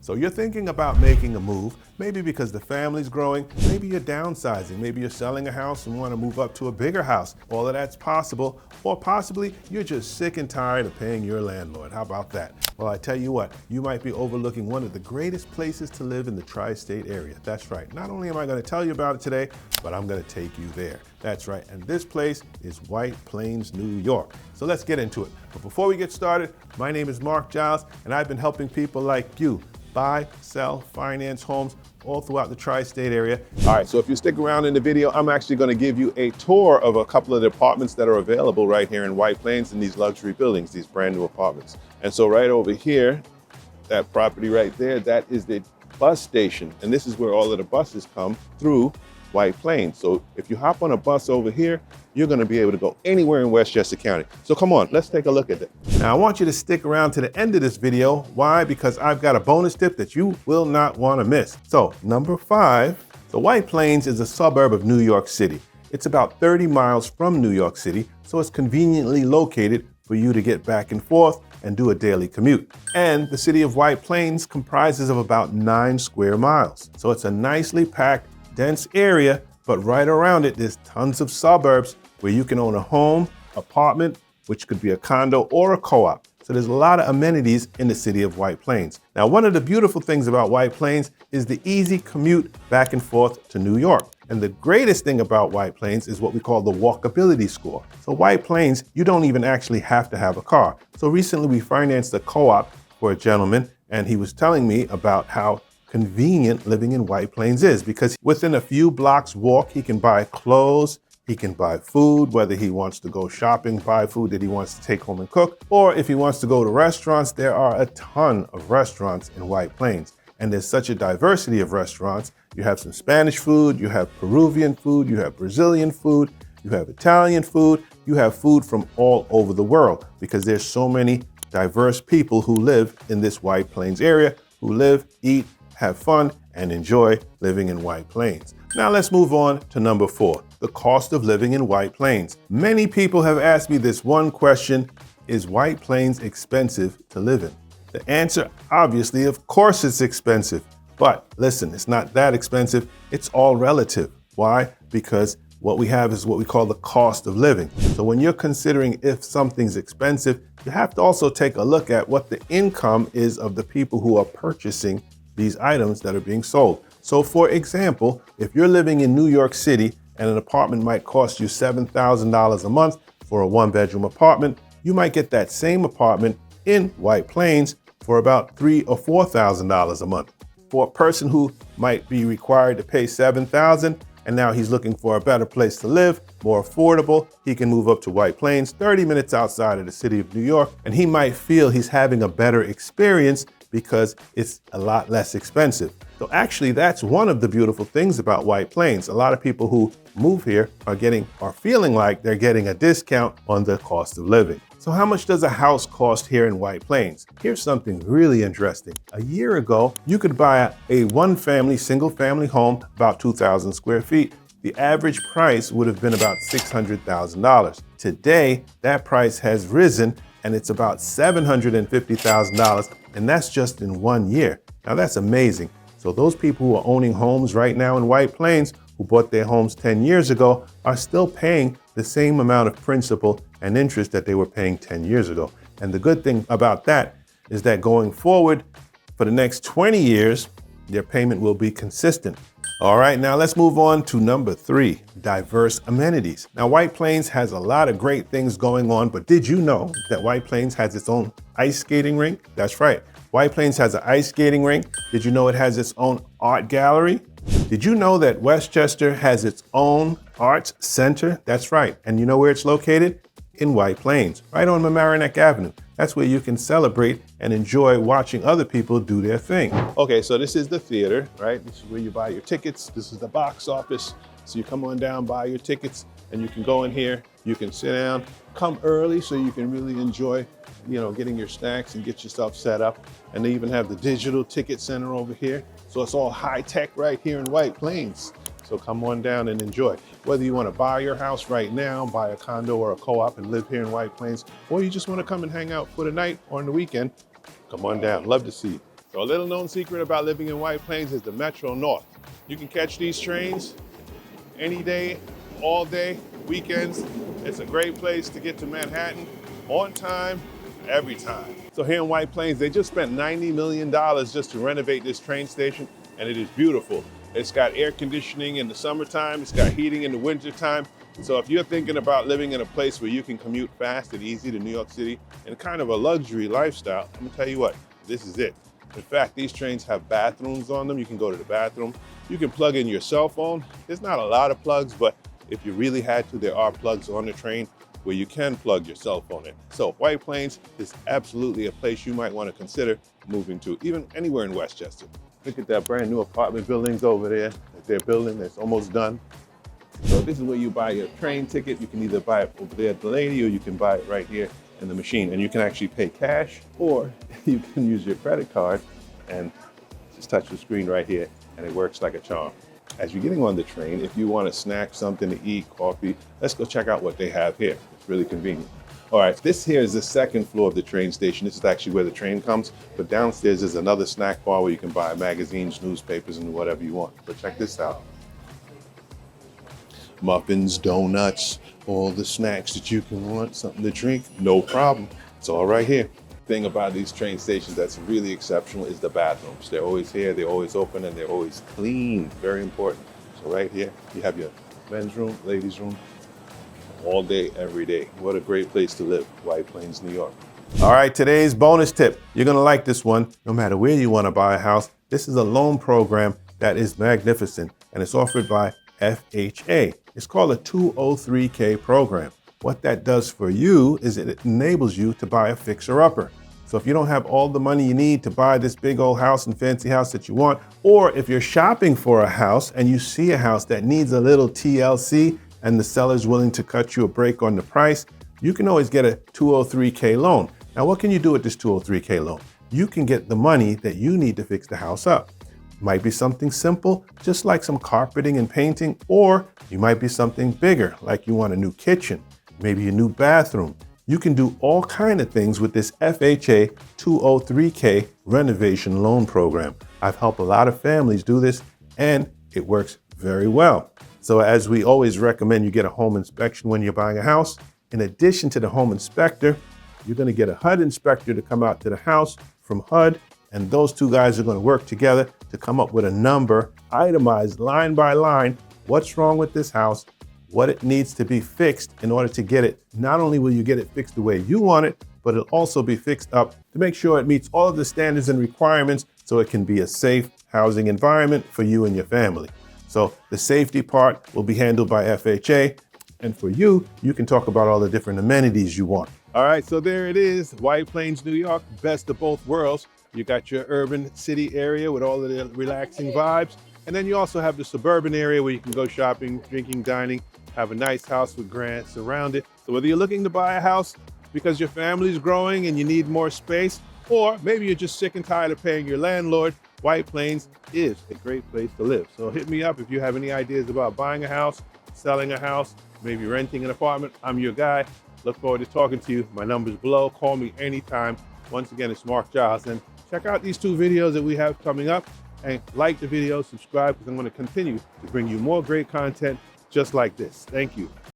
So you're thinking about making a move, maybe because the family's growing, maybe you're downsizing, maybe you're selling a house and want to move up to a bigger house. All of that's possible, or possibly you're just sick and tired of paying your landlord. How about that? Well, I tell you what, you might be overlooking one of the greatest places to live in the tri-state area. That's right. Not only am I going to tell you about it today, but I'm going to take you there. That's right. And this place is White Plains, New York. So let's get into it. But before we get started, my name is Marc Giles, and I've been helping people like you buy, sell, finance homes all throughout the tri-state area. All right, so if you stick around in the video, I'm actually going to give you a tour of a couple of the apartments that are available right here in White Plains in these luxury buildings, these brand new apartments. And so right over here, that property right there, that is the bus station. And this is where all of the buses come through White Plains. So if you hop on a bus over here, you're going to be able to go anywhere in Westchester County. So come on, let's take a look at it. Now I want you to stick around to the end of this video. Why? Because I've got a bonus tip that you will not want to miss. So number 5, the White Plains is a suburb of New York City. It's about 30 miles from New York City, so it's conveniently located for you to get back and forth and do a daily commute. And the city of White Plains comprises of about 9 square miles. So it's a nicely packed, dense area, but right around it, there's tons of suburbs where you can own a home, apartment, which could be a condo or a co-op. So there's a lot of amenities in the city of White Plains. Now, one of the beautiful things about White Plains is the easy commute back and forth to New York. And the greatest thing about White Plains is what we call the walkability score. So White Plains, you don't even actually have to have a car. So recently we financed a co-op for a gentleman, and he was telling me about how convenient living in White Plains is, because within a few blocks walk, he can buy clothes, he can buy food, whether he wants to go shopping, buy food that he wants to take home and cook, or if he wants to go to restaurants, there are a ton of restaurants in White Plains. And there's such a diversity of restaurants. You have some Spanish food, you have Peruvian food, you have Brazilian food, you have Italian food, you have food from all over the world, because there's so many diverse people who live in this White Plains area, who live, eat, have fun, and enjoy living in White Plains. Now let's move on to number 4, the cost of living in White Plains. Many people have asked me this one question: is White Plains expensive to live in? The answer, obviously, of course it's expensive. But listen, it's not that expensive, it's all relative. Why? Because what we have is what we call the cost of living. So when you're considering if something's expensive, you have to also take a look at what the income is of the people who are purchasing these items that are being sold. So for example, if you're living in New York City and an apartment might cost you $7,000 a month for a 1-bedroom apartment, you might get that same apartment in White Plains for about $3,000 or $4,000 a month. For a person who might be required to pay $7,000 and now he's looking for a better place to live, more affordable, he can move up to White Plains, 30 minutes outside of the city of New York, and he might feel he's having a better experience because it's a lot less expensive. So actually, that's one of the beautiful things about White Plains. A lot of people who move here are feeling like they're getting a discount on the cost of living. So how much does a house cost here in White Plains? Here's something really interesting. A year ago, you could buy a one-family, single-family home, about 2,000 square feet. The average price would have been about $600,000. Today, that price has risen and it's about $750,000, and that's just in 1 year. Now that's amazing. So those people who are owning homes right now in White Plains, who bought their homes 10 years ago, are still paying the same amount of principal and interest that they were paying 10 years ago. And the good thing about that is that going forward, for the next 20 years, their payment will be consistent. All right, now let's move on to number 3, diverse amenities. Now, White Plains has a lot of great things going on, but did you know that White Plains has its own ice skating rink? That's right. White Plains has an ice skating rink. Did you know it has its own art gallery? Did you know that Westchester has its own arts center? That's right. And you know where it's located? In White Plains, right on Mamaroneck Avenue. That's where you can celebrate and enjoy watching other people do their thing. Okay, so this is the theater, right? This is where you buy your tickets. This is the box office. So you come on down, buy your tickets, and you can go in here, you can sit down, come early so you can really enjoy, getting your snacks and get yourself set up. And they even have the digital ticket center over here. So it's all high tech right here in White Plains. So come on down and enjoy. Whether you want to buy your house right now, buy a condo or a co-op and live here in White Plains, or you just want to come and hang out for the night or on the weekend, come on down. Love to see you. So a little known secret about living in White Plains is the Metro North. You can catch these trains any day, all day, weekends. It's a great place to get to Manhattan on time, every time. So here in White Plains, they just spent $90 million just to renovate this train station, and it is beautiful. It's got air conditioning in the summertime, it's got heating in the wintertime. So if you're thinking about living in a place where you can commute fast and easy to New York City and kind of a luxury lifestyle, I'm gonna tell you what, this is it. In fact, these trains have bathrooms on them. You can go to the bathroom. You can plug in your cell phone. There's not a lot of plugs, but if you really had to, there are plugs on the train where you can plug your cell phone in. So White Plains is absolutely a place you might want to consider moving to, even anywhere in Westchester. Look at that brand new apartment buildings over there that they're building. That's almost done. So this is where you buy your train ticket. You can either buy it over there at the lady, or you can buy it right here in the machine. And you can actually pay cash, or you can use your credit card and just touch the screen right here, and it works like a charm. As you're getting on the train, if you want to snack something to eat, coffee, let's go check out what they have here. It's really convenient. All right, this here is the second floor of the train station. This is actually where the train comes, but downstairs is another snack bar where you can buy magazines, newspapers, and whatever you want. But check this out. Muffins, donuts, all the snacks that you can want, something to drink, no problem. It's all right here. Thing about these train stations that's really exceptional is the bathrooms. They're always here, they're always open, and they're always clean. Very important. So right here, you have your men's room, ladies' room, all day, every day. What a great place to live, White Plains, New York. All right, today's bonus tip. You're gonna like this one. No matter where you wanna buy a house, this is a loan program that is magnificent, and it's offered by FHA. It's called a 203K program. What that does for you is it enables you to buy a fixer-upper. So if you don't have all the money you need to buy this big old house and fancy house that you want, or if you're shopping for a house and you see a house that needs a little TLC and the seller's willing to cut you a break on the price, you can always get a 203K loan. Now, what can you do with this 203K loan? You can get the money that you need to fix the house up. Might be something simple, just like some carpeting and painting, or you might be something bigger, like you want a new kitchen, maybe a new bathroom. You can do all kinds of things with this FHA 203K renovation loan program. I've helped a lot of families do this, and it works very well. So as we always recommend, you get a home inspection when you're buying a house. In addition to the home inspector, you're gonna get a HUD inspector to come out to the house from HUD, and those two guys are gonna work together to come up with a number, itemized line by line, what's wrong with this house, what it needs to be fixed in order to get it. Not only will you get it fixed the way you want it, but it'll also be fixed up to make sure it meets all of the standards and requirements so it can be a safe housing environment for you and your family. So the safety part will be handled by FHA. And for you, you can talk about all the different amenities you want. All right, so there it is, White Plains, New York, best of both worlds. You got your urban city area with all of the relaxing vibes. And then you also have the suburban area where you can go shopping, drinking, dining, have a nice house with grants around it. So whether you're looking to buy a house because your family's growing and you need more space, or maybe you're just sick and tired of paying your landlord, White Plains is a great place to live. So hit me up if you have any ideas about buying a house, selling a house, maybe renting an apartment. I'm your guy. Look forward to talking to you. My number's below. Call me anytime. Once again, it's Marc Giles. And check out these 2 videos that we have coming up, and like the video, subscribe, because I'm going to continue to bring you more great content just like this. Thank you.